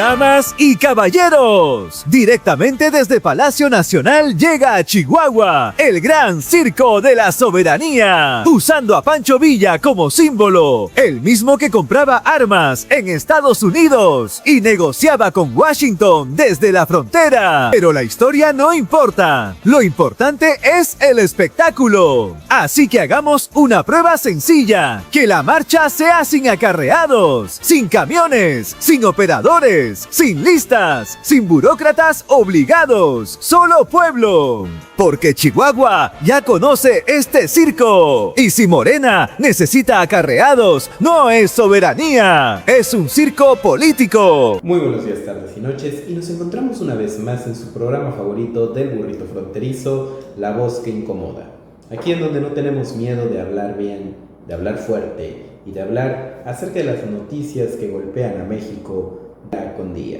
Damas y caballeros, directamente desde Palacio Nacional llega a Chihuahua el Gran Circo de la Soberanía, usando a Pancho Villa como símbolo, el mismo que compraba armas en Estados Unidos y negociaba con Washington desde la frontera. Pero la historia no importa, lo importante es el espectáculo. Así que hagamos una prueba sencilla, que la marcha sea sin acarreados, sin camiones, sin operadores, sin listas, sin burócratas obligados, solo pueblo. Porque Chihuahua ya conoce este circo. Y si Morena necesita acarreados, no es soberanía, es un circo político. Muy buenos días, tardes y noches, y nos encontramos una vez más en su programa favorito del burrito fronterizo, La Voz que Incomoda. Aquí en donde no tenemos miedo de hablar bien, de hablar fuerte y de hablar acerca de las noticias que golpean a México día con día.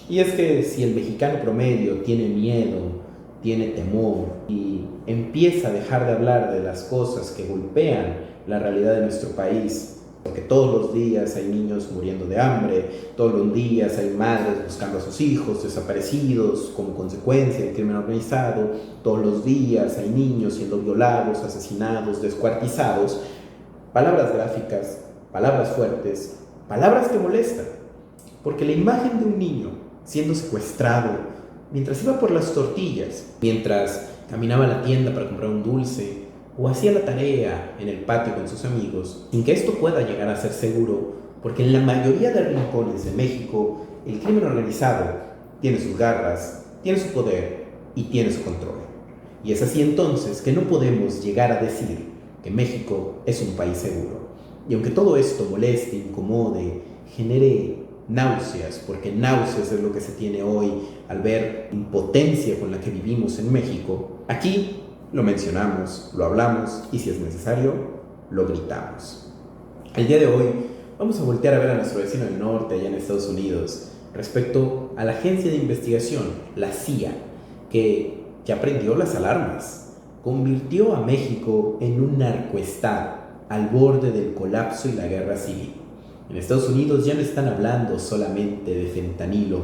Y es que si el mexicano promedio tiene miedo, tiene temor y empieza a dejar de hablar de las cosas que golpean la realidad de nuestro país, porque todos los días hay niños muriendo de hambre, todos los días hay madres buscando a sus hijos desaparecidos como consecuencia del crimen organizado, todos los días hay niños siendo violados, asesinados, descuartizados, palabras gráficas, palabras fuertes, palabras que molestan, porque la imagen de un niño siendo secuestrado mientras iba por las tortillas, mientras caminaba a la tienda para comprar un dulce o hacía la tarea en el patio con sus amigos, sin que esto pueda llegar a ser seguro, porque en la mayoría de rincones de México el crimen organizado tiene sus garras, tiene su poder y tiene su control. Y es así entonces que no podemos llegar a decir que México es un país seguro. Y aunque todo esto moleste, incomode, genere náuseas, porque náuseas es lo que se tiene hoy al ver la impotencia con la que vivimos en México, aquí lo mencionamos, lo hablamos y si es necesario, lo gritamos. El día de hoy vamos a voltear a ver a nuestro vecino del norte, allá en Estados Unidos, respecto a la agencia de investigación, la CIA, que ya prendió las alarmas, convirtió a México en un narcoestado al borde del colapso y la guerra civil. En Estados Unidos ya no están hablando solamente de fentanilo,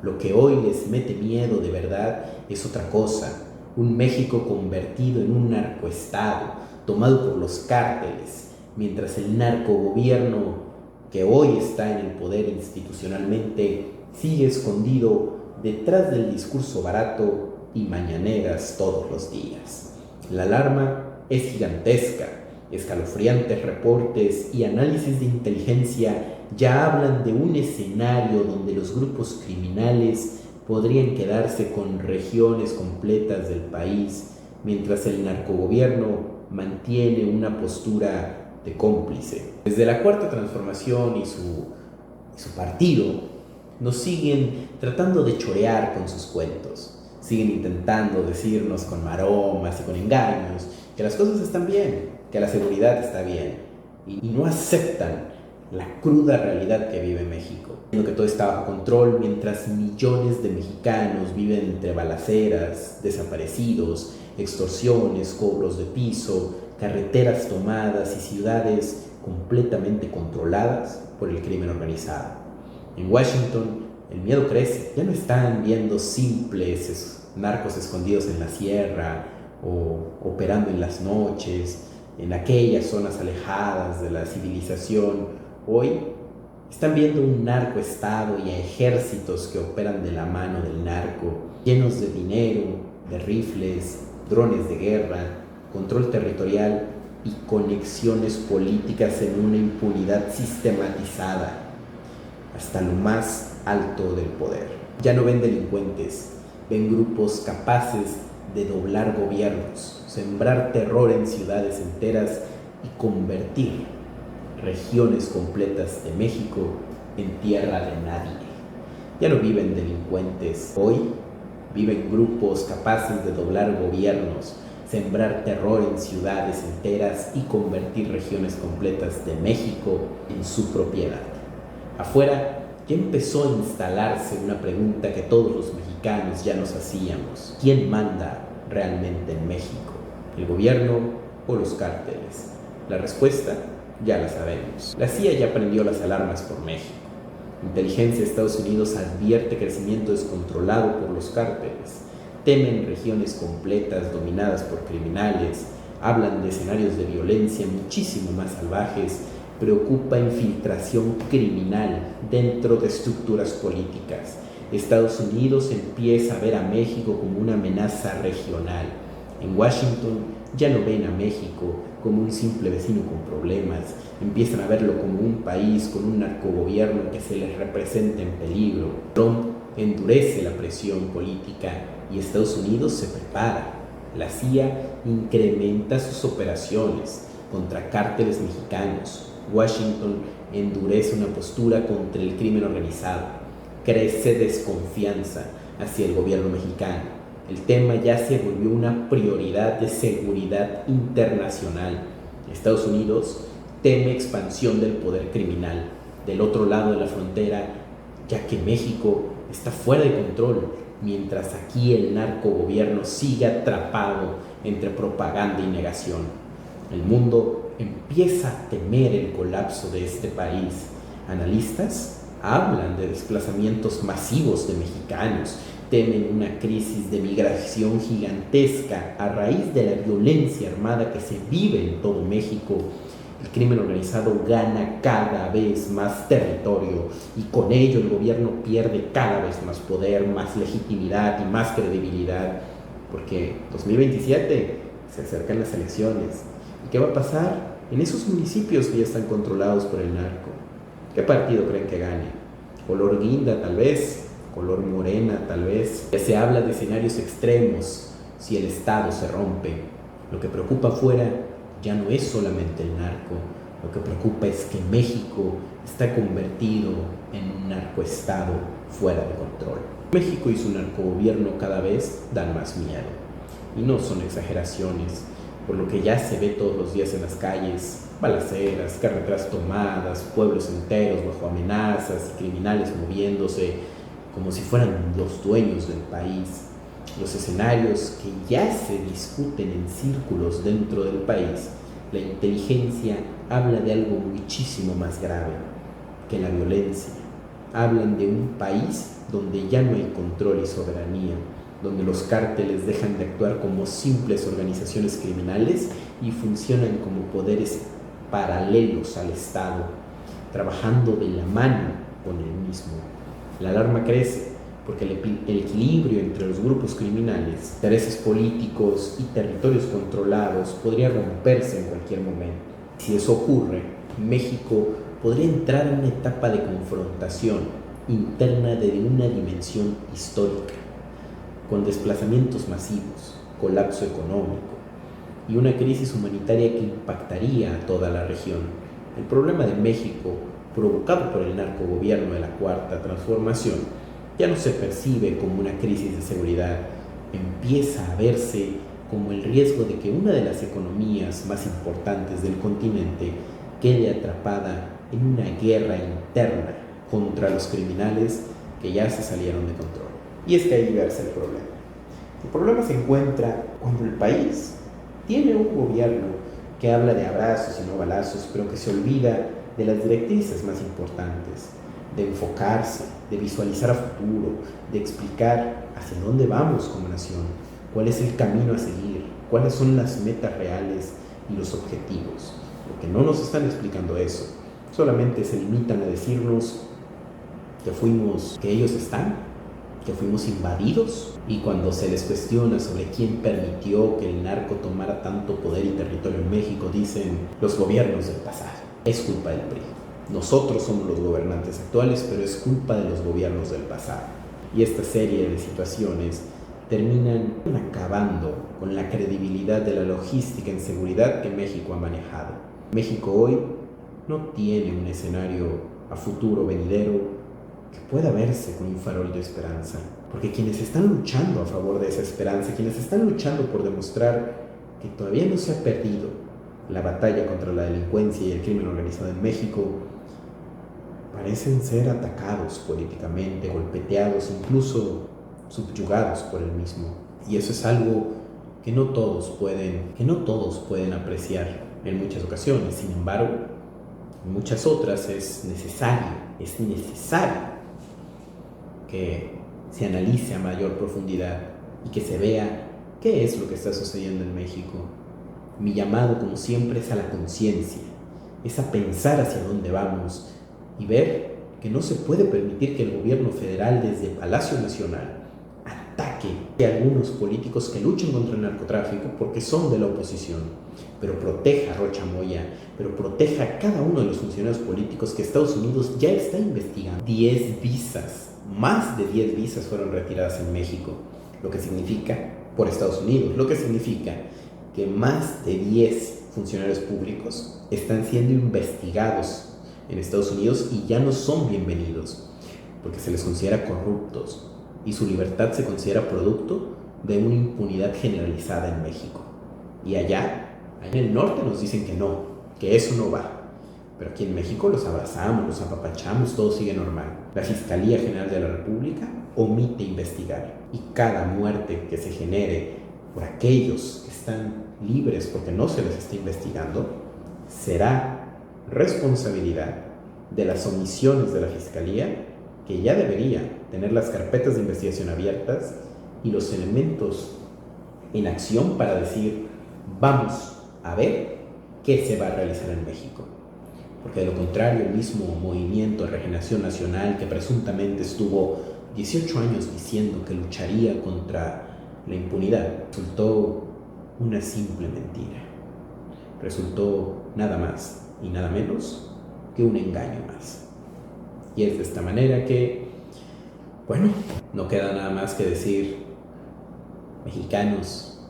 lo que hoy les mete miedo de verdad es otra cosa, un México convertido en un narcoestado, tomado por los cárteles, mientras el narcogobierno que hoy está en el poder institucionalmente sigue escondido detrás del discurso barato y mañaneras todos los días. La alarma es gigantesca. Escalofriantes reportes y análisis de inteligencia ya hablan de un escenario donde los grupos criminales podrían quedarse con regiones completas del país, mientras el narcogobierno mantiene una postura de cómplice. Desde la Cuarta Transformación y su partido nos siguen tratando de chorear con sus cuentos, siguen intentando decirnos con maromas y con engaños que las cosas están bien, que la seguridad está bien, y no aceptan la cruda realidad que vive México, que todo está bajo control mientras millones de mexicanos viven entre balaceras, desaparecidos, extorsiones, cobros de piso, carreteras tomadas y ciudades completamente controladas por el crimen organizado. En Washington el miedo crece, ya no están viendo simples narcos escondidos en la sierra o operando en las noches, en aquellas zonas alejadas de la civilización. Hoy están viendo un narcoestado y a ejércitos que operan de la mano del narco, llenos de dinero, de rifles, drones de guerra, control territorial y conexiones políticas en una impunidad sistematizada hasta lo más alto del poder. Ya no ven delincuentes, ven grupos capaces de doblar gobiernos, sembrar terror en ciudades enteras y convertir regiones completas de México en tierra de nadie. Ya no viven delincuentes, hoy viven grupos capaces de doblar gobiernos, sembrar terror en ciudades enteras y convertir regiones completas de México en su propiedad. Afuera ya empezó a instalarse una pregunta que todos los mexicanos ya nos hacíamos: ¿quién manda realmente en México? ¿El gobierno o los cárteles? La respuesta ya la sabemos. La CIA ya prendió las alarmas por México. Inteligencia de Estados Unidos advierte crecimiento descontrolado por los cárteles. Temen regiones completas dominadas por criminales. Hablan de escenarios de violencia muchísimo más salvajes. Preocupa infiltración criminal dentro de estructuras políticas. Estados Unidos empieza a ver a México como una amenaza regional. En Washington ya no ven a México como un simple vecino con problemas, empiezan a verlo como un país con un narcogobierno que se les representa en peligro. Trump endurece la presión política y Estados Unidos se prepara. La CIA incrementa sus operaciones contra cárteles mexicanos. Washington endurece una postura contra el crimen organizado. Crece desconfianza hacia el gobierno mexicano. El tema ya se volvió una prioridad de seguridad internacional. Estados Unidos teme expansión del poder criminal del otro lado de la frontera, ya que México está fuera de control, mientras aquí el narcogobierno sigue atrapado entre propaganda y negación. El mundo empieza a temer el colapso de este país. Analistas hablan de desplazamientos masivos de mexicanos, temen una crisis de migración gigantesca a raíz de la violencia armada que se vive en todo México. El crimen organizado gana cada vez más territorio y con ello el gobierno pierde cada vez más poder, más legitimidad y más credibilidad, porque 2027 se acercan las elecciones. ¿Y qué va a pasar en esos municipios que ya están controlados por el narco? ¿Qué partido creen que gane? ¿Color guinda tal vez? ¿Color morena tal vez? Ya se habla de escenarios extremos si el Estado se rompe. Lo que preocupa afuera ya no es solamente el narco. Lo que preocupa es que México está convertido en un narcoestado fuera de control. México y su narcogobierno cada vez dan más miedo. Y no son exageraciones, por lo que ya se ve todos los días en las calles: balaceras, carreteras tomadas, pueblos enteros bajo amenazas, criminales moviéndose como si fueran los dueños del país. Los escenarios que ya se discuten en círculos dentro del país, la inteligencia habla de algo muchísimo más grave que la violencia. Hablan de un país donde ya no hay control y soberanía, donde los cárteles dejan de actuar como simples organizaciones criminales y funcionan como poderes paralelos al Estado, trabajando de la mano con el mismo. La alarma crece porque el equilibrio entre los grupos criminales, intereses políticos y territorios controlados podría romperse en cualquier momento. Si eso ocurre, México podría entrar en una etapa de confrontación interna de una dimensión histórica, con desplazamientos masivos, colapso económico y una crisis humanitaria que impactaría a toda la región. El problema de México, provocado por el narcogobierno de la Cuarta Transformación, ya no se percibe como una crisis de seguridad, empieza a verse como el riesgo de que una de las economías más importantes del continente quede atrapada en una guerra interna contra los criminales que ya se salieron de control. Y es que ahí verse el problema. El problema se encuentra cuando el país tiene un gobierno que habla de abrazos y no balazos, pero que se olvida de las directrices más importantes, de enfocarse, de visualizar a futuro, de explicar hacia dónde vamos como nación, cuál es el camino a seguir, cuáles son las metas reales y los objetivos. Porque no nos están explicando eso, solamente se limitan a decirnos que ellos están, que fuimos invadidos, y cuando se les cuestiona sobre quién permitió que el narco tomara tanto poder y territorio en México, dicen los gobiernos del pasado. Es culpa del PRI. Nosotros somos los gobernantes actuales, pero es culpa de los gobiernos del pasado. Y esta serie de situaciones terminan acabando con la credibilidad de la logística en seguridad que México ha manejado. México hoy no tiene un escenario a futuro venidero que pueda verse con un farol de esperanza, porque quienes están luchando a favor de esa esperanza, quienes están luchando por demostrar que todavía no se ha perdido la batalla contra la delincuencia y el crimen organizado en México, parecen ser atacados políticamente, golpeteados, incluso subyugados por el mismo. Y eso es algo que no todos pueden apreciar en muchas ocasiones. Sin embargo, En muchas otras es necesario que se analice a mayor profundidad y que se vea qué es lo que está sucediendo en México. Mi llamado, como siempre, es a la conciencia, es a pensar hacia dónde vamos y ver que no se puede permitir que el gobierno federal desde Palacio Nacional ataque a algunos políticos que luchen contra el narcotráfico porque son de la oposición, pero proteja a Rocha Moya, pero proteja a cada uno de los funcionarios políticos que Estados Unidos ya está investigando. 10 visas, más de 10 visas fueron retiradas en México, lo que significa, por Estados Unidos, lo que significa que más de 10 funcionarios públicos están siendo investigados en Estados Unidos y ya no son bienvenidos, porque se les considera corruptos y su libertad se considera producto de una impunidad generalizada en México. Y allá en el norte nos dicen que no, que eso no va. Pero aquí en México los abrazamos, los apapachamos, todo sigue normal. La Fiscalía General de la República omite investigar y cada muerte que se genere por aquellos que están libres porque no se les está investigando será responsabilidad de las omisiones de la Fiscalía, que ya debería tener las carpetas de investigación abiertas y los elementos en acción para decir, vamos a ver qué se va a realizar en México. Porque de lo contrario, el mismo Movimiento de Regeneración Nacional, que presuntamente estuvo 18 años diciendo que lucharía contra la impunidad, resultó una simple mentira. Resultó nada más y nada menos que un engaño más. Y es de esta manera que, bueno, no queda nada más que decir, mexicanos,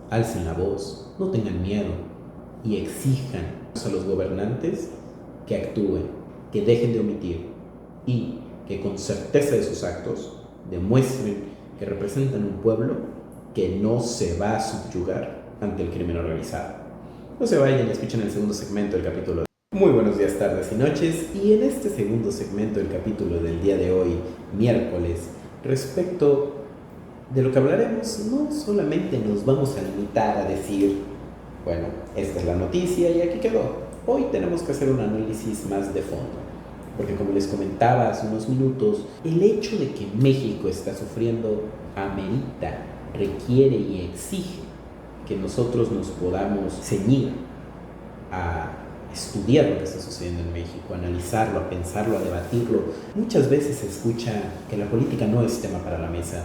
alcen la voz, no tengan miedo y exijan a los gobernantes que actúen, que dejen de omitir y que con certeza de sus actos demuestren que representan un pueblo que no se va a subyugar ante el crimen organizado. No se vayan y escuchen el segundo segmento del capítulo. Muy buenos días, tardes y noches, y en este segundo segmento del capítulo del día de hoy, miércoles, respecto de lo que hablaremos, no solamente nos vamos a limitar a decir, bueno, esta es la noticia y aquí quedó. Hoy tenemos que hacer un análisis más de fondo, porque como les comentaba hace unos minutos, el hecho de que México está sufriendo amerita, requiere y exige que nosotros nos podamos ceñir a estudiar lo que está sucediendo en México, a analizarlo, a pensarlo, a debatirlo. Muchas veces se escucha que la política no es tema para la mesa,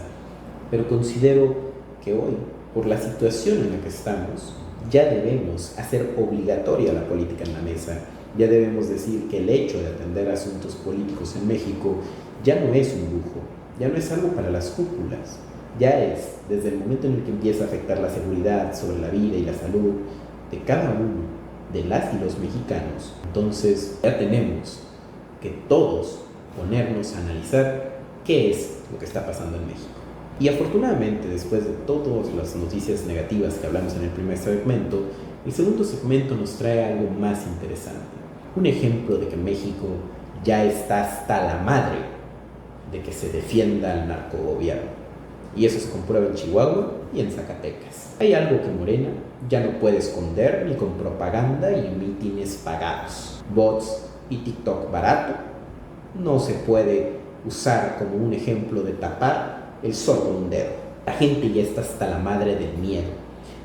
pero considero que hoy, por la situación en la que estamos, ya debemos hacer obligatoria la política en la mesa. Ya debemos decir que el hecho de atender asuntos políticos en México ya no es un lujo, ya no es algo para las cúpulas, ya es desde el momento en el que empieza a afectar la seguridad sobre la vida y la salud de cada uno de las y los mexicanos. Entonces ya tenemos que todos ponernos a analizar qué es lo que está pasando en México. Y afortunadamente, después de todas las noticias negativas que hablamos en el primer segmento, el segundo segmento nos trae algo más interesante. Un ejemplo de que México ya está hasta la madre de que se defienda al narcogobierno. Y eso se comprueba en Chihuahua y en Zacatecas. Hay algo que Morena ya no puede esconder ni con propaganda y mítines pagados. Bots y TikTok barato no se puede usar como un ejemplo de tapar el sol con un dedo. La gente ya está hasta la madre del miedo,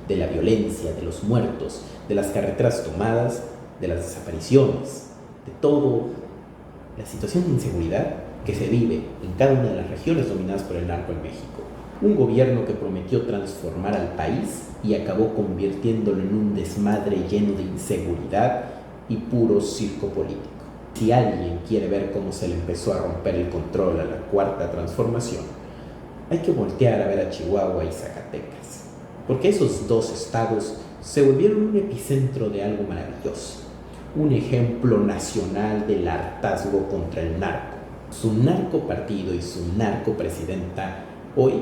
de la violencia, de los muertos, de las carreteras tomadas, de las desapariciones, de todo la situación de inseguridad que se vive en cada una de las regiones dominadas por el narco en México. Un gobierno que prometió transformar al país y acabó convirtiéndolo en un desmadre lleno de inseguridad y puro circo político. Si alguien quiere ver cómo se le empezó a romper el control a la cuarta transformación, hay que voltear a ver a Chihuahua y Zacatecas, porque esos dos estados se volvieron un epicentro de algo maravilloso, un ejemplo nacional del hartazgo contra el narco. Su narcopartido y su narcopresidenta hoy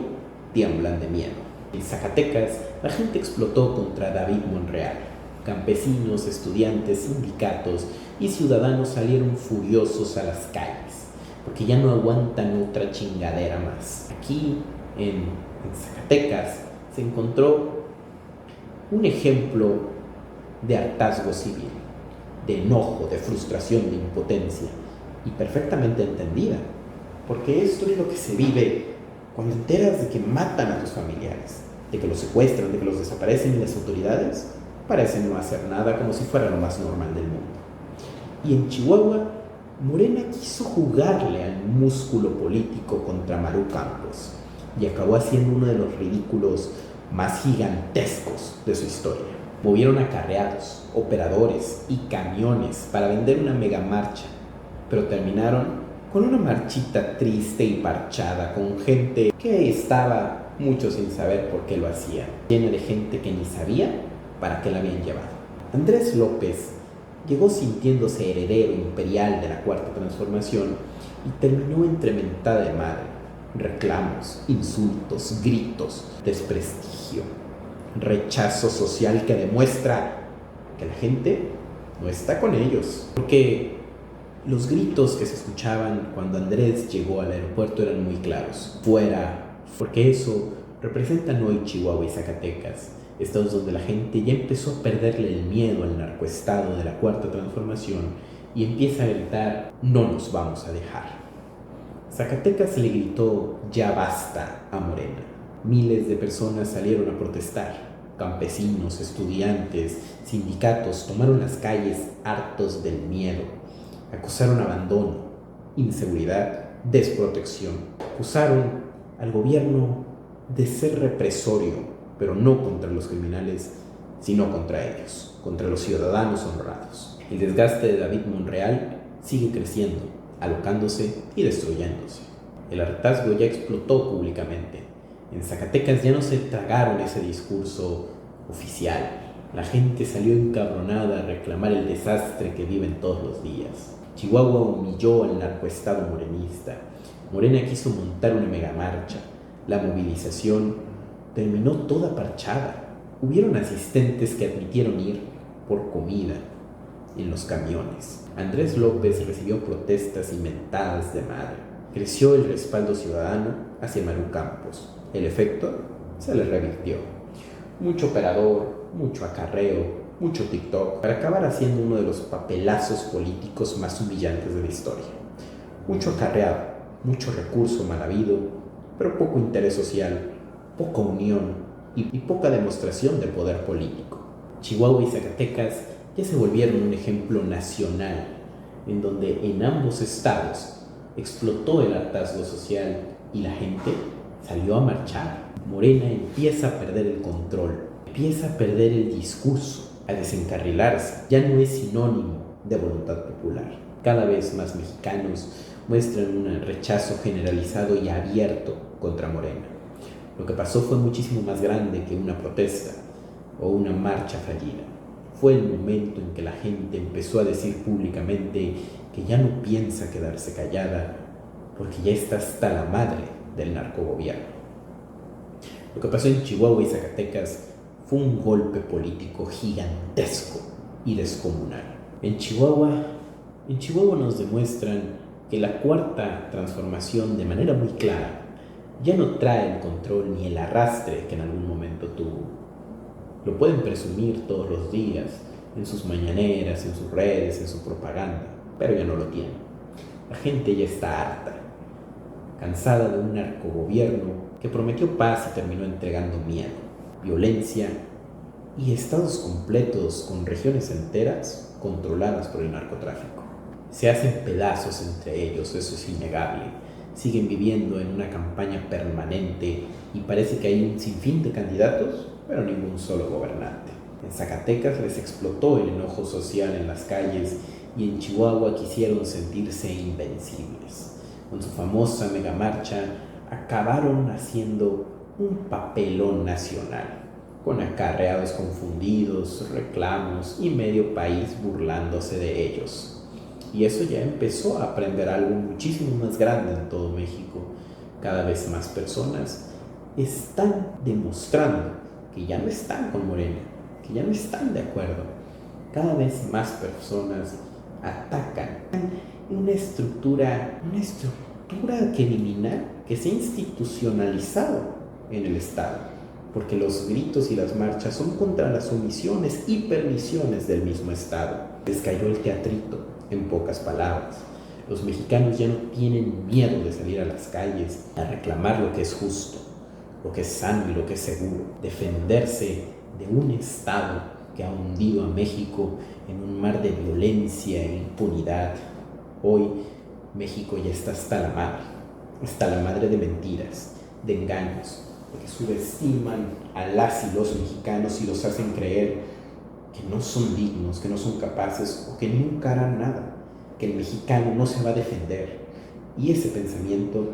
tiemblan de miedo. En Zacatecas, la gente explotó contra David Monreal. Campesinos, estudiantes, sindicatos y ciudadanos salieron furiosos a las calles, porque ya no aguantan otra chingadera más. Aquí, en Zacatecas, se encontró un ejemplo de hartazgo civil, de enojo, de frustración, de impotencia, y perfectamente entendida, porque esto es lo que se vive cuando enteras de que matan a tus familiares, de que los secuestran, de que los desaparecen, y las autoridades parecen no hacer nada, como si fuera lo más normal del mundo. Y en Chihuahua, Morena quiso jugarle al músculo político contra Maru Campos y acabó haciendo uno de los ridículos más gigantescos de su historia. Movieron acarreados, operadores y camiones para vender una mega marcha, pero terminaron con una marchita triste y parchada, con gente que estaba mucho sin saber por qué lo hacía, llena de gente que ni sabía para qué la habían llevado. Andrés López llegó sintiéndose heredero imperial de la Cuarta Transformación y terminó entre mentada de madre, reclamos, insultos, gritos, desprestigio, rechazo social que demuestra que la gente no está con ellos. Porque los gritos que se escuchaban cuando Andrés llegó al aeropuerto eran muy claros: fuera, porque eso representan hoy Chihuahua y Zacatecas, estados donde la gente ya empezó a perderle el miedo al narcoestado de la Cuarta Transformación y empieza a gritar: no nos vamos a dejar. Zacatecas le gritó: ya basta a Morena. Miles de personas salieron a protestar. Campesinos, estudiantes, sindicatos tomaron las calles hartos del miedo. Acusaron abandono, inseguridad, desprotección. Acusaron al gobierno de ser represorio, pero no contra los criminales, sino contra ellos, contra los ciudadanos honrados. El desgaste de David Monreal sigue creciendo, alocándose y destruyéndose. El hartazgo ya explotó públicamente. En Zacatecas ya no se tragaron ese discurso oficial. La gente salió encabronada a reclamar el desastre que viven todos los días. Chihuahua humilló al narcoestado morenista. Morena quiso montar una megamarcha. La movilización terminó toda parchada. Hubieron asistentes que admitieron ir por comida en los camiones. Andrés López recibió protestas inventadas de madre. Creció el respaldo ciudadano hacia Maru Campos. El efecto se le revirtió. Mucho operador, mucho acarreo, mucho TikTok, para acabar haciendo uno de los papelazos políticos más humillantes de la historia. Mucho acarreado, mucho recurso mal habido, pero poco interés social, poca unión y poca demostración de poder político. Chihuahua y Zacatecas ya se volvieron un ejemplo nacional, en donde en ambos estados explotó el hartazgo social y la gente salió a marchar. Morena empieza a perder el control, empieza a perder el discurso, a desencarrilarse. Ya no es sinónimo de voluntad popular. Cada vez más mexicanos muestran un rechazo generalizado y abierto contra Morena. Lo que pasó fue muchísimo más grande que una protesta o una marcha fallida. Fue el momento en que la gente empezó a decir públicamente que ya no piensa quedarse callada, porque ya está hasta la madre del narcogobierno. Lo que pasó en Chihuahua y Zacatecas fue un golpe político gigantesco y descomunal. En Chihuahua nos demuestran que la Cuarta Transformación, de manera muy clara, ya no trae el control ni el arrastre que en algún momento tuvo. Lo pueden presumir todos los días, en sus mañaneras, en sus redes, en su propaganda, pero ya no lo tienen. La gente ya está harta, cansada de un narcogobierno que prometió paz y terminó entregando miedo, violencia y estados completos con regiones enteras controladas por el narcotráfico. Se hacen pedazos entre ellos, eso es innegable. Siguen viviendo en una campaña permanente y parece que hay un sinfín de candidatos, pero ningún solo gobernante. En Zacatecas les explotó el enojo social en las calles y en Chihuahua quisieron sentirse invencibles. Con su famosa megamarcha acabaron haciendo un papelón nacional, con acarreados confundidos, reclamos y medio país burlándose de ellos. Y eso ya empezó a aprender algo muchísimo más grande en todo México. Cada vez más personas están demostrando que ya no están con Morena, que ya no están de acuerdo. Cada vez más personas atacan una estructura criminal que se ha institucionalizado en el Estado, porque los gritos y las marchas son contra las omisiones y permisiones del mismo Estado. Les cayó el teatrito, en pocas palabras. Los mexicanos ya no tienen miedo de salir a las calles a reclamar lo que es justo, lo que es sano y lo que es seguro, defenderse de un Estado que ha hundido a México en un mar de violencia e impunidad. Hoy México ya está hasta la madre de mentiras, de engaños, porque subestiman a las y los mexicanos y los hacen creer que no son dignos, que no son capaces o que nunca harán nada, que el mexicano no se va a defender. Y ese pensamiento,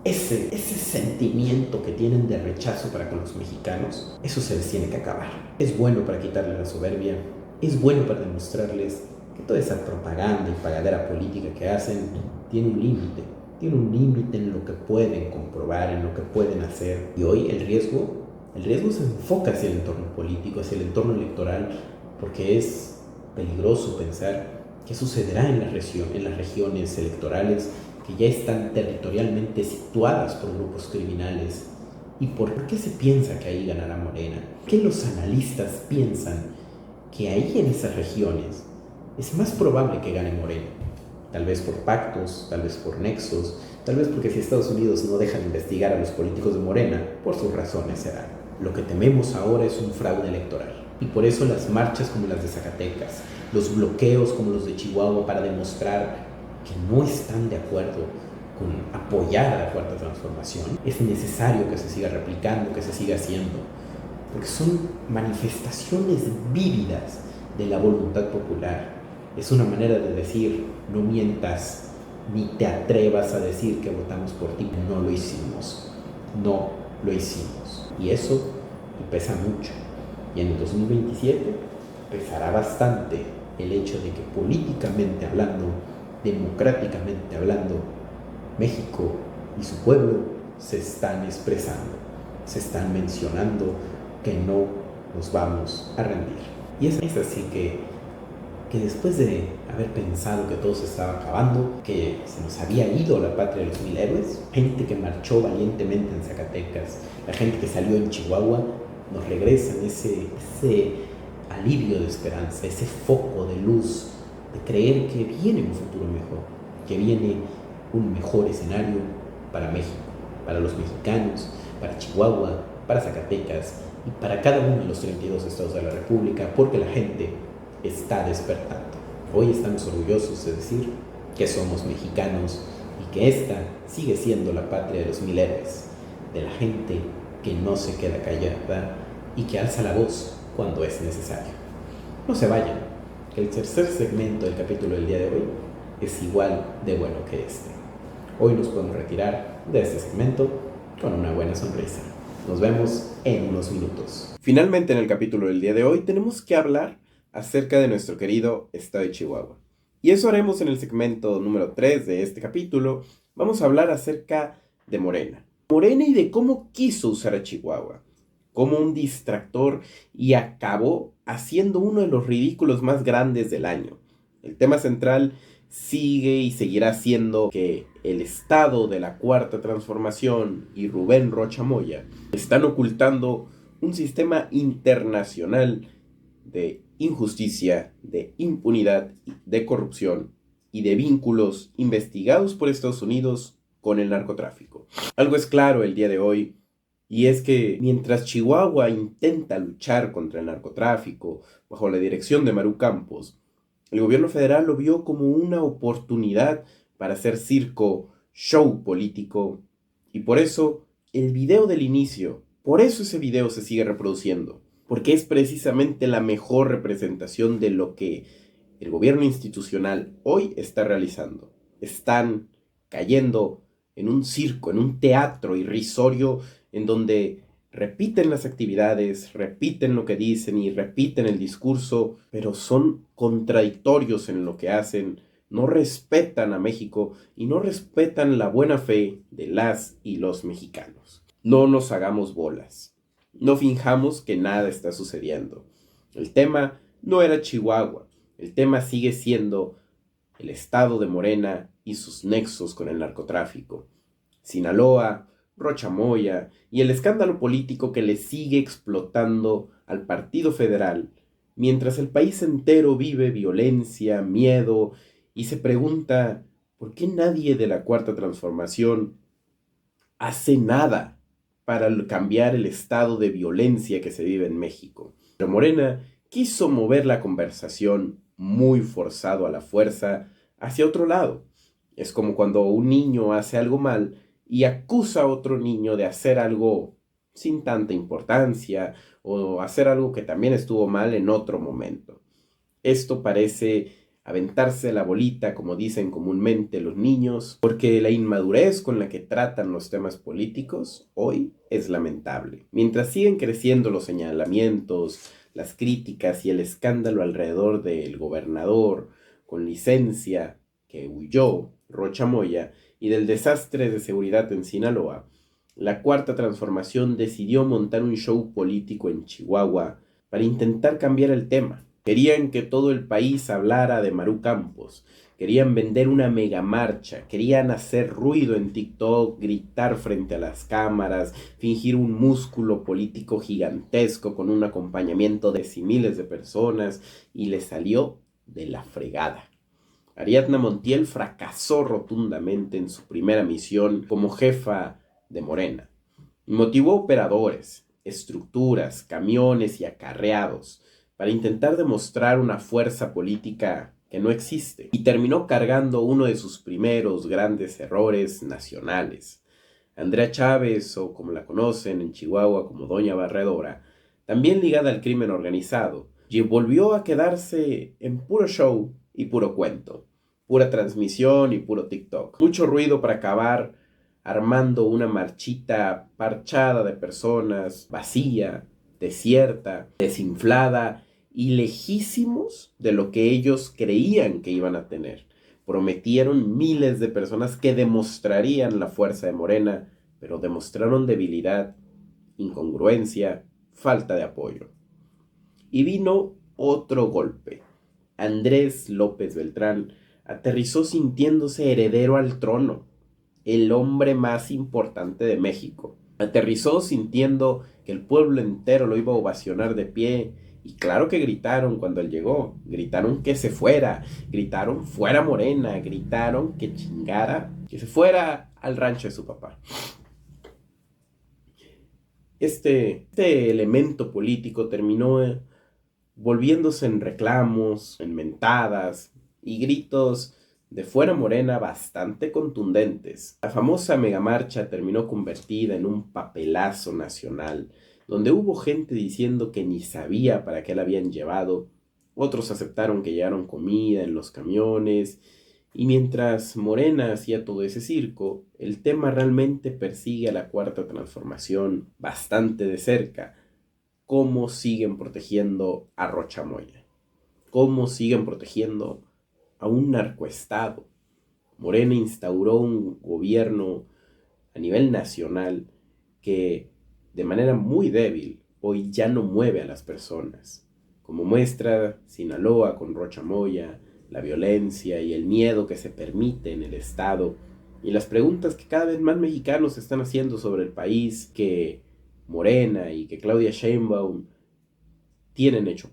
ese sentimiento que tienen de rechazo para con los mexicanos, eso se les tiene que acabar. Es bueno para quitarle la soberbia, es bueno para demostrarles que toda esa propaganda y pagadera política que hacen tiene un límite en lo que pueden comprobar, en lo que pueden hacer. Y hoy el riesgo se enfoca hacia el entorno político, hacia el entorno electoral, porque es peligroso pensar qué sucederá en las regiones electorales que ya están territorialmente situadas por grupos criminales. ¿Y por qué se piensa que ahí ganará Morena? ¿Qué los analistas piensan que ahí en esas regiones es más probable que gane Morena? Tal vez por pactos, tal vez por nexos, tal vez porque si Estados Unidos no deja de investigar a los políticos de Morena, por sus razones será. Lo que tememos ahora es un fraude electoral. Y por eso las marchas como las de Zacatecas, los bloqueos como los de Chihuahua para demostrar que no están de acuerdo con apoyar a la Cuarta Transformación, es necesario que se siga replicando, que se siga haciendo, porque son manifestaciones vívidas de la voluntad popular. Es una manera de decir, no mientas, ni te atrevas a decir que votamos por ti. No lo hicimos. Y eso pesa mucho. Y en el 2027 pesará bastante el hecho de que políticamente hablando, democráticamente hablando, México y su pueblo se están expresando, se están mencionando que no nos vamos a rendir. Y es así que después de haber pensado que todo se estaba acabando, que se nos había ido la patria de los 1000 héroes, gente que marchó valientemente en Zacatecas, la gente que salió en Chihuahua, nos regresan ese alivio de esperanza, ese foco de luz, de creer que viene un futuro mejor, que viene un mejor escenario para México, para los mexicanos, para Chihuahua, para Zacatecas y para cada uno de los 32 estados de la República, porque la gente está despertando. Hoy estamos orgullosos de decir que somos mexicanos y que esta sigue siendo la patria de los 1000 héroes, de la gente que no se queda callada y que alza la voz cuando es necesario. No se vayan, que el tercer segmento del capítulo del día de hoy es igual de bueno que este. Hoy nos podemos retirar de este segmento con una buena sonrisa. Nos vemos en unos minutos. Finalmente, en el capítulo del día de hoy tenemos que hablar acerca de nuestro querido estado de Chihuahua. Y eso haremos en el segmento número 3 de este capítulo. Vamos a hablar acerca de Morena. Morena y de cómo quiso usar a Chihuahua como un distractor y acabó haciendo uno de los ridículos más grandes del año. El tema central sigue y seguirá siendo que el Estado de la Cuarta Transformación y Rubén Rocha Moya están ocultando un sistema internacional de injusticia, de impunidad, de corrupción y de vínculos investigados por Estados Unidos con el narcotráfico. Algo es claro el día de hoy, y es que mientras Chihuahua intenta luchar contra el narcotráfico bajo la dirección de Maru Campos, el gobierno federal lo vio como una oportunidad para hacer circo, show político, y por eso el video del inicio, por eso ese video se sigue reproduciendo, porque es precisamente la mejor representación de lo que el gobierno institucional hoy está realizando. Están cayendo en un circo, en un teatro irrisorio en donde repiten las actividades, repiten lo que dicen y repiten el discurso, pero son contradictorios en lo que hacen, no respetan a México y no respetan la buena fe de las y los mexicanos. No nos hagamos bolas. No finjamos que nada está sucediendo. El tema no era Chihuahua. El tema sigue siendo el estado de Morena y sus nexos con el narcotráfico. Sinaloa, Rocha Moya y el escándalo político que le sigue explotando al Partido Federal, mientras el país entero vive violencia, miedo y se pregunta ¿por qué nadie de la Cuarta Transformación hace nada para cambiar el estado de violencia que se vive en México? Pero Morena quiso mover la conversación muy forzado a la fuerza hacia otro lado. Es como cuando un niño hace algo mal y acusa a otro niño de hacer algo sin tanta importancia o hacer algo que también estuvo mal en otro momento. Esto parece aventarse la bolita, como dicen comúnmente los niños, porque la inmadurez con la que tratan los temas políticos hoy es lamentable. Mientras siguen creciendo los señalamientos, las críticas y el escándalo alrededor del gobernador con licencia que huyó, Rocha Moya, y del desastre de seguridad en Sinaloa, la Cuarta Transformación decidió montar un show político en Chihuahua para intentar cambiar el tema. Querían que todo el país hablara de Maru Campos, querían vender una megamarcha, querían hacer ruido en TikTok, gritar frente a las cámaras, fingir un músculo político gigantesco con un acompañamiento de miles de personas, y les salió de la fregada. Ariadna Montiel fracasó rotundamente en su primera misión como jefa de Morena. Motivó operadores, estructuras, camiones y acarreados para intentar demostrar una fuerza política que no existe, y terminó cargando uno de sus primeros grandes errores nacionales. Andrea Chávez, o como la conocen en Chihuahua como Doña Barredora, también ligada al crimen organizado, y volvió a quedarse en puro show y puro cuento, pura transmisión y puro TikTok. Mucho ruido para acabar armando una marchita parchada de personas, vacía, desierta, desinflada y lejísimos de lo que ellos creían que iban a tener. Prometieron miles de personas que demostrarían la fuerza de Morena, pero demostraron debilidad, incongruencia, falta de apoyo. Y vino otro golpe. Andrés López Beltrán aterrizó sintiéndose heredero al trono, el hombre más importante de México. Aterrizó sintiendo que el pueblo entero lo iba a ovacionar de pie. Y claro que gritaron cuando él llegó. Gritaron que se fuera. Gritaron fuera Morena. Gritaron que chingara, que se fuera al rancho de su papá. Este elemento político terminó volviéndose en reclamos, en mentadas y gritos de fuera Morena bastante contundentes. La famosa megamarcha terminó convertida en un papelazo nacional, donde hubo gente diciendo que ni sabía para qué la habían llevado, otros aceptaron que llevaron comida en los camiones, y mientras Morena hacía todo ese circo, el tema realmente persigue a la Cuarta Transformación bastante de cerca. ¿Cómo siguen protegiendo a Rocha Moya? ¿Cómo siguen protegiendo a un narcoestado? Morena instauró un gobierno a nivel nacional que de manera muy débil hoy ya no mueve a las personas. Como muestra Sinaloa con Rocha Moya, la violencia y el miedo que se permite en el estado, y las preguntas que cada vez más mexicanos están haciendo sobre el país que Morena y que Claudia Sheinbaum tienen hechos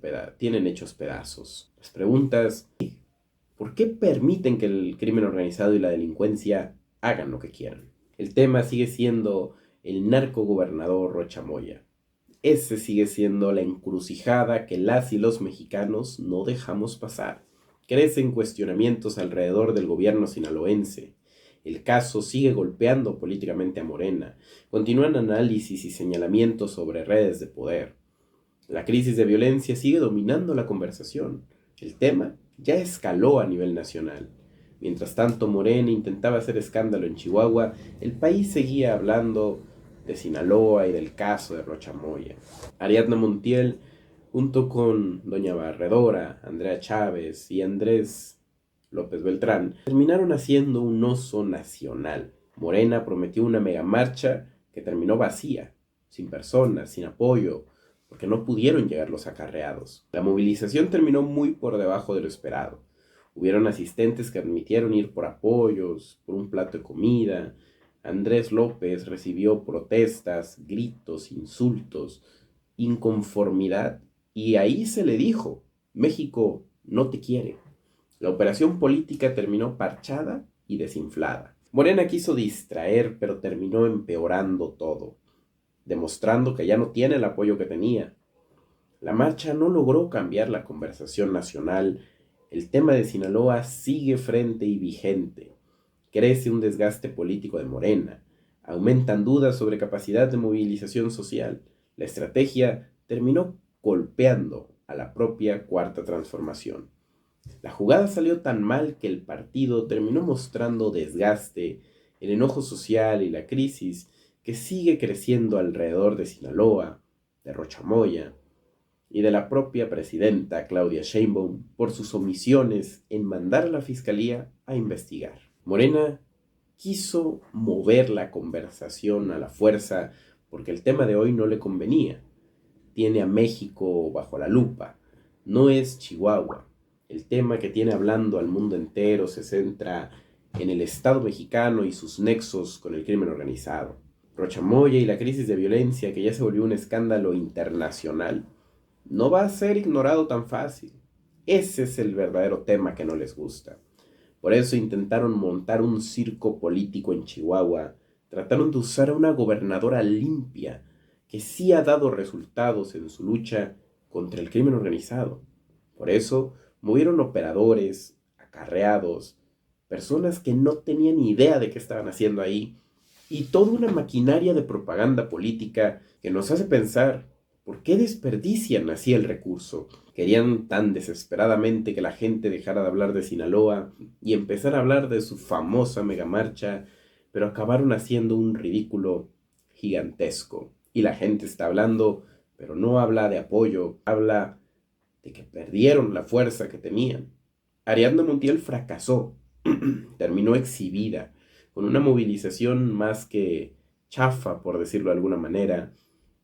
pedazos. Las preguntas: ¿por qué permiten que el crimen organizado y la delincuencia hagan lo que quieran? El tema sigue siendo el narcogobernador Rocha Moya. Ese sigue siendo la encrucijada que las y los mexicanos no dejamos pasar. Crecen cuestionamientos alrededor del gobierno sinaloense. El caso sigue golpeando políticamente a Morena. Continúan análisis y señalamientos sobre redes de poder. La crisis de violencia sigue dominando la conversación. El tema ya escaló a nivel nacional. Mientras tanto, Morena intentaba hacer escándalo en Chihuahua, el país seguía hablando de Sinaloa y del caso de Rocha Moya. Ariadna Montiel, junto con Doña Barredora, Andrea Chávez y Andrés López Beltrán, terminaron haciendo un oso nacional. Morena prometió una megamarcha que terminó vacía, sin personas, sin apoyo, porque no pudieron llegar los acarreados. La movilización terminó muy por debajo de lo esperado. Hubieron asistentes que admitieron ir por apoyos, por un plato de comida, Andrés López recibió protestas, gritos, insultos, inconformidad, y ahí se le dijo: México no te quiere. La operación política terminó parchada y desinflada. Morena quiso distraer, pero terminó empeorando todo, demostrando que ya no tiene el apoyo que tenía. La marcha no logró cambiar la conversación nacional. El tema de Sinaloa sigue frente y vigente. Crece un desgaste político de Morena. Aumentan dudas sobre capacidad de movilización social. La estrategia terminó golpeando a la propia Cuarta Transformación. La jugada salió tan mal que el partido terminó mostrando desgaste, el enojo social y la crisis que sigue creciendo alrededor de Sinaloa, de Rochamoya y de la propia presidenta Claudia Sheinbaum por sus omisiones en mandar a la Fiscalía a investigar. Morena quiso mover la conversación a la fuerza porque el tema de hoy no le convenía. Tiene a México bajo la lupa, no es Chihuahua. El tema que tiene hablando al mundo entero se centra en el Estado mexicano y sus nexos con el crimen organizado. Rochamoya y la crisis de violencia, que ya se volvió un escándalo internacional, no va a ser ignorado tan fácil. Ese es el verdadero tema que no les gusta. Por eso intentaron montar un circo político en Chihuahua. Trataron de usar a una gobernadora limpia que sí ha dado resultados en su lucha contra el crimen organizado. Por eso movieron operadores, acarreados, personas que no tenían ni idea de qué estaban haciendo ahí, y toda una maquinaria de propaganda política que nos hace pensar: ¿por qué desperdician así el recurso? Querían tan desesperadamente que la gente dejara de hablar de Sinaloa y empezar a hablar de su famosa megamarcha, pero acabaron haciendo un ridículo gigantesco. Y la gente está hablando, pero no habla de apoyo, habla de que perdieron la fuerza que tenían. Ariadna Montiel fracasó, terminó exhibida, con una movilización más que chafa, por decirlo de alguna manera.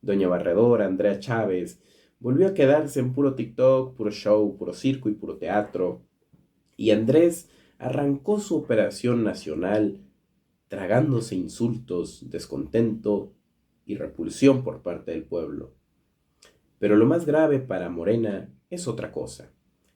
Doña Barredora, Andrea Chávez, volvió a quedarse en puro TikTok, puro show, puro circo y puro teatro. Y Andrés arrancó su operación nacional tragándose insultos, descontento y repulsión por parte del pueblo. Pero lo más grave para Morena es otra cosa.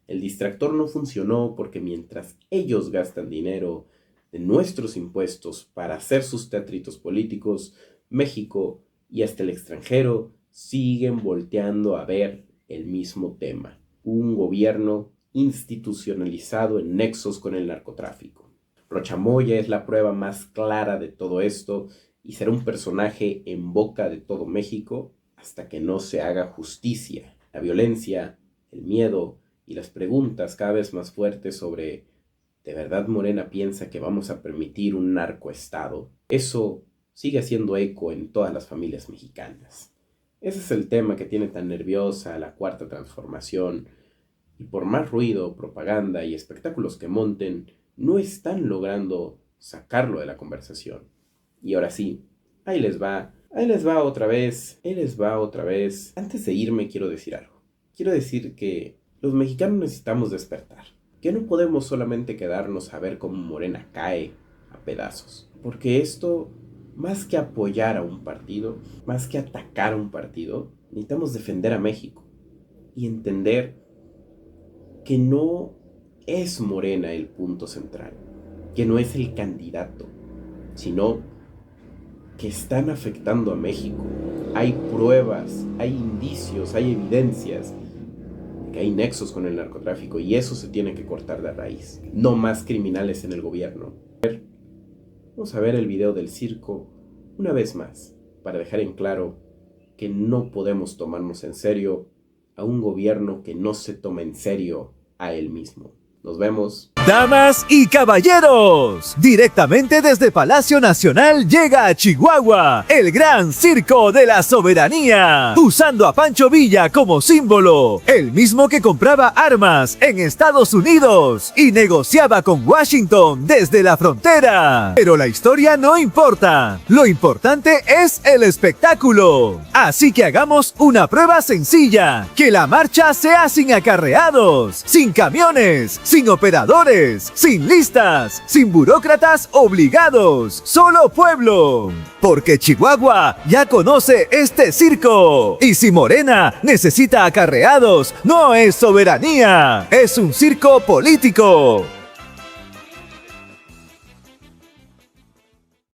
El distractor no funcionó porque mientras ellos gastan dinero de nuestros impuestos para hacer sus teatritos políticos, México y hasta el extranjero siguen volteando a ver el mismo tema: un gobierno institucionalizado en nexos con el narcotráfico. Rochamoya es la prueba más clara de todo esto y será un personaje en boca de todo México hasta que no se haga justicia. La violencia, el miedo y las preguntas cada vez más fuertes sobre ¿de verdad Morena piensa que vamos a permitir un narcoestado? Eso sigue haciendo eco en todas las familias mexicanas. Ese es el tema que tiene tan nerviosa la Cuarta Transformación, y por más ruido, propaganda y espectáculos que monten, no están logrando sacarlo de la conversación. Y ahora sí, ahí les va otra vez. Antes de irme quiero decir algo. Quiero decir que los mexicanos necesitamos despertar, que no podemos solamente quedarnos a ver cómo Morena cae a pedazos, porque esto, más que apoyar a un partido, más que atacar a un partido, necesitamos defender a México y entender que no es Morena el punto central, que no es el candidato, sino que están afectando a México. Hay pruebas, hay indicios, hay evidencias de que hay nexos con el narcotráfico, y eso se tiene que cortar de raíz. No más criminales en el gobierno. Vamos a ver el video del circo una vez más, para dejar en claro que no podemos tomarnos en serio a un gobierno que no se toma en serio a él mismo. Nos vemos. Damas y caballeros, directamente desde Palacio Nacional llega a Chihuahua el Gran Circo de la Soberanía, usando a Pancho Villa como símbolo, el mismo que compraba armas en Estados Unidos y negociaba con Washington desde la frontera. Pero la historia no importa, lo importante es el espectáculo. Así que hagamos una prueba sencilla: que la marcha sea sin acarreados, sin camiones, sin operadores, libres, sin listas, sin burócratas obligados, solo pueblo. Porque Chihuahua ya conoce este circo. Y si Morena necesita acarreados, no es soberanía, es un circo político.